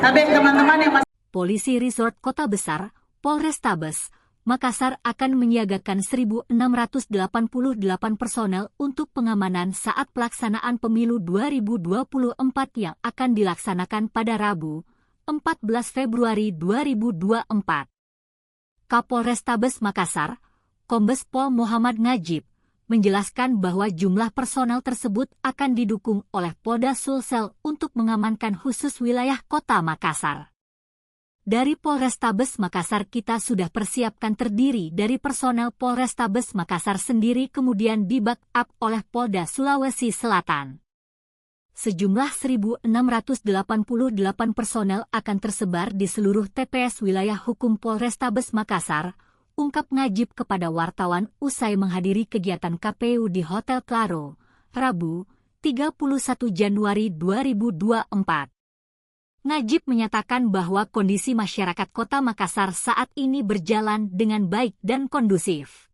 Tapi teman-teman yang masih Polisi Resort Kota Besar, Polrestabes Makassar akan menyiagakan 1.688 personel untuk pengamanan saat pelaksanaan pemilu 2024 yang akan dilaksanakan pada Rabu, 14 Februari 2024. Kapolrestabes Makassar, Kombes Pol Muhammad Najib, menjelaskan bahwa jumlah personel tersebut akan didukung oleh Polda Sulsel untuk mengamankan khusus wilayah Kota Makassar. Dari Polrestabes Makassar kita sudah persiapkan terdiri dari personel Polrestabes Makassar sendiri kemudian di-backup oleh Polda Sulawesi Selatan. Sejumlah 1.688 personel akan tersebar di seluruh TPS wilayah hukum Polrestabes Makassar, ungkap Najib kepada wartawan usai menghadiri kegiatan KPU di Hotel Claro, Rabu, 31 Januari 2024. Najib menyatakan bahwa kondisi masyarakat Kota Makassar saat ini berjalan dengan baik dan kondusif.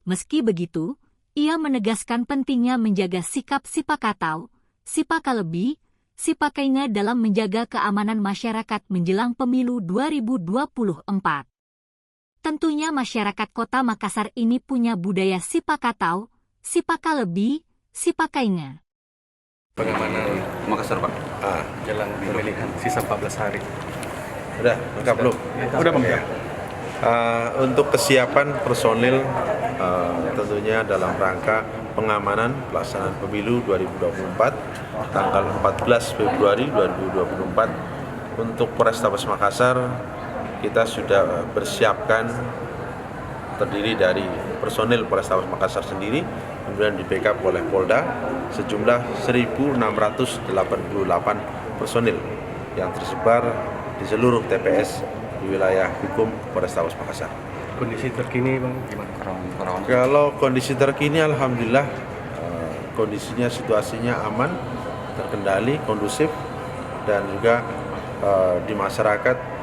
Meski begitu, ia menegaskan pentingnya menjaga sikap sipakatau, sipakalebih, sipakainya dalam menjaga keamanan masyarakat menjelang pemilu 2024. Tentunya masyarakat Kota Makassar ini punya budaya sipakatau, sipakalebih, sipakainya. Pengamanan Makassar, Pak. jelang pemilihan sisa 14 hari. Udah, lengkap belum? Udah, Bang, ya. Untuk kesiapan personil tentunya dalam rangka pengamanan pelaksanaan pemilu 2024 tanggal 14 Februari 2024 untuk Polrestabes Makassar kita sudah bersiapkan terdiri dari personil Polrestabes Makassar sendiri, kemudian di backup oleh Polda sejumlah 1.688 personil yang tersebar di seluruh TPS di wilayah hukum Polrestabes Makassar. Kondisi terkini, Bang, gimana? Kalau kondisi terkini, alhamdulillah kondisinya situasinya aman, terkendali, kondusif, dan juga di masyarakat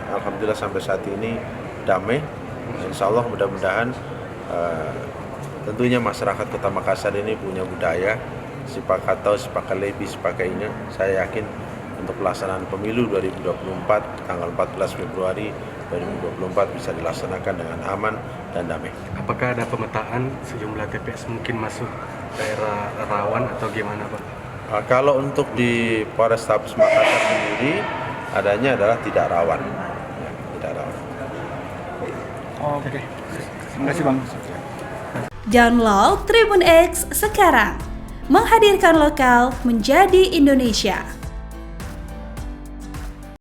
alhamdulillah sampai saat ini damai. Insya Allah mudah-mudahan tentunya masyarakat Kota Makassar ini punya budaya sipakatau, sipakalebih, sipakainya. Saya yakin untuk pelaksanaan pemilu 2024 tanggal 14 Februari 2024 bisa dilaksanakan dengan aman dan damai. Apakah ada pemetaan sejumlah TPS mungkin masuk daerah rawan atau gimana, Pak? Kalau untuk di Polrestabes Makassar sendiri adanya adalah tidak rawan. Ya, tidak rawan. Oke. Terima kasih, Bang. Download Tribun X sekarang, menghadirkan lokal menjadi Indonesia.